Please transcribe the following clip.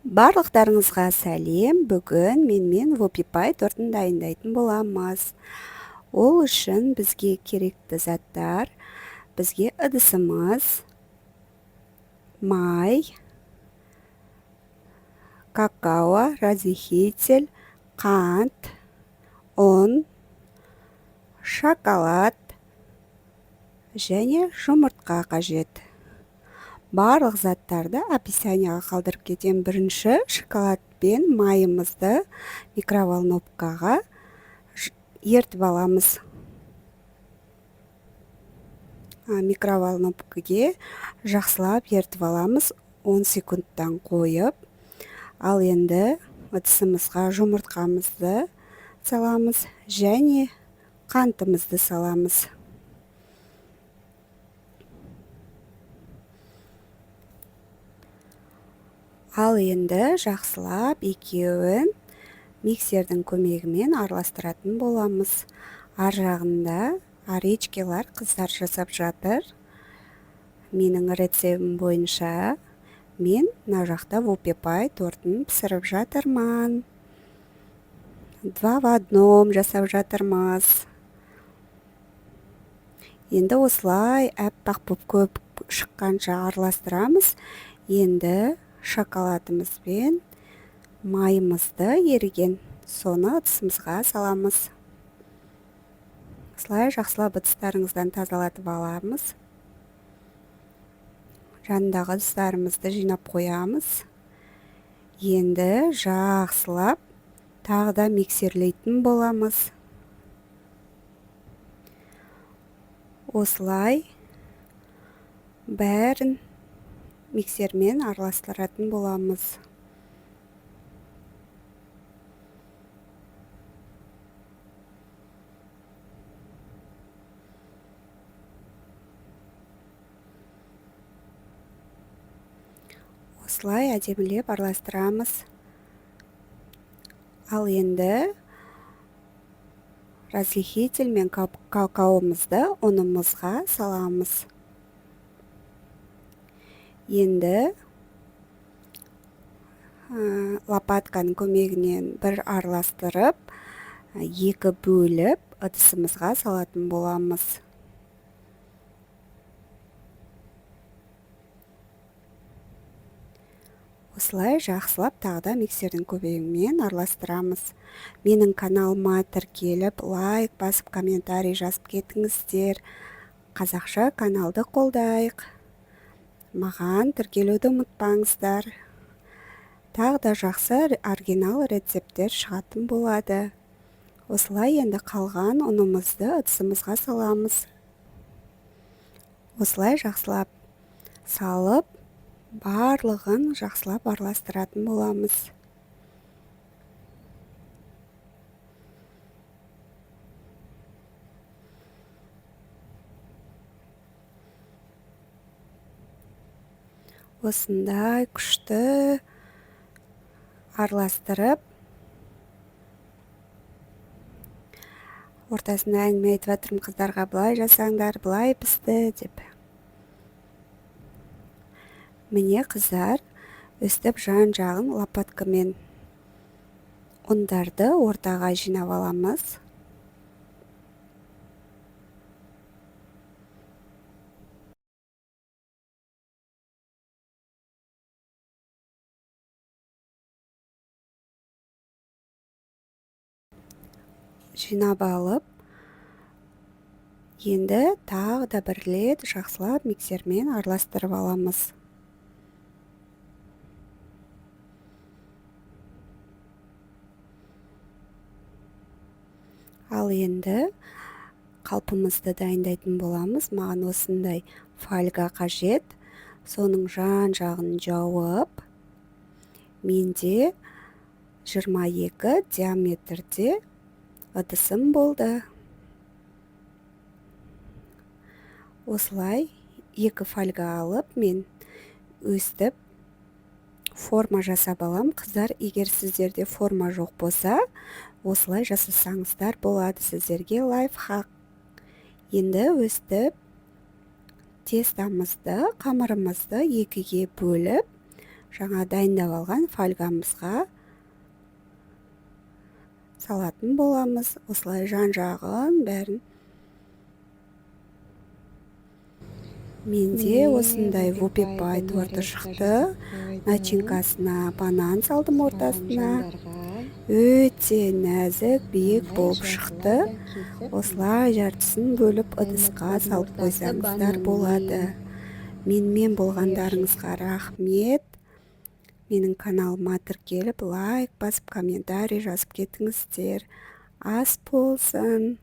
Барлықтарыңызға сәлем. Бүгін менімен вопипай тортын дайындайтын боламыз. Ол үшін бізге керекті заттар, бізге ыдысымыз, май, какао, разрыхитель, қант, ұн, шоколад және жұмыртқа қажет. Барлық заттарды описанияға қалдырып кетем. Бірінші шоколад пен майымызды микроволновкаға ертіп аламыз. Микроволновкаге жақсылап ертіп аламыз, 10 секундтан қойып. Ал енді ыдысымызға жұмыртқамызды саламыз және қантымызды саламыз. Ал енді жақсылап екеуін миксердің көмегімен араластыратын боламыз. Ар жағында оречкалар қыздар жасап жатыр. Менің рецебім бойынша мен мына жақта вопипай тортын пісіріп жатырмын. 2 в 1 жасап жатырмыз. Енді осылай әппақ болып көп шыққанша араластырамыз. Енді шоколадымыз бен майымызды еріген соны ыдысымызға саламыз. Осылай жақсылап ыдыстарыңыздан тазалатып аламыз. Жанындағы ыдыстарымызды жинап қоямыз. Енді жақсылап тағы да миксерлейтін боламыз. Осылай бәрін миксермен араластыратын боламыз. Осылай әдемілеп араластырамыз. Ал енді разрыхитель мен какаомызды ұнымызға саламыз. Енді лопатканың көмегінен бір араластырып, 2 бөліп ыдысымызға салатын боламыз. Осылай жақсылап тағы да миксердің көмегімен араластырамыз. Менің каналыма тіркеліп, лайк басып, комментарий жазып кетіңіздер. Қазақша каналды қолдайық. Маған тіркелуді ұмытпаңыздар. Тағы да жақсы оригинал рецептер шығатын болады. Осылай енді қалған ұнымызды ыдысымызға саламыз. Осылай жақсылап салып, барлығын жақсылап араластыратын боламыз. Осындай күшті араластырып, ортасында әңгіме айтып жатырмын қыздарға, былай жасаңдар, былай пісті деп. Міне қыздар, өстіп жан-жағын лопаткамен ұндарды ортаға жинап аламыз. Жинап алып, енді тағы да бір рет жақсылап миксермен араластырып аламыз. Ал енді қалпымызды дайындайтын боламыз. Маған осындай фольга қажет. Соның жан-жағын жауып, менде 22 диаметрде ыдысым болды. Осылай 2 фольга алып, мен өстіп форма жасап алам. Қыздар, егер сіздерде форма жоқ болса, осылай жасасаңыздар болады, сіздерге лайфхак. Енді өстіп тестамызды, қамырымызды 2-ге бөліп, жаңа дайындап алған фольгамызға салатын боламыз. Осылай жан-жағын бәрін. Менде осындай вупипай торты шықты. Начинкасына банан салдым ортасына. Өте нәзік, биік болып шықты. Осылай жартысын бөліп ыдысқа салып қойсаңыздар болады. Менімен болғандарыңызға рахмет. Менің каналыма тіркеліп, лайк басып, комментарий жазып кетіңіздер. Ас болсын.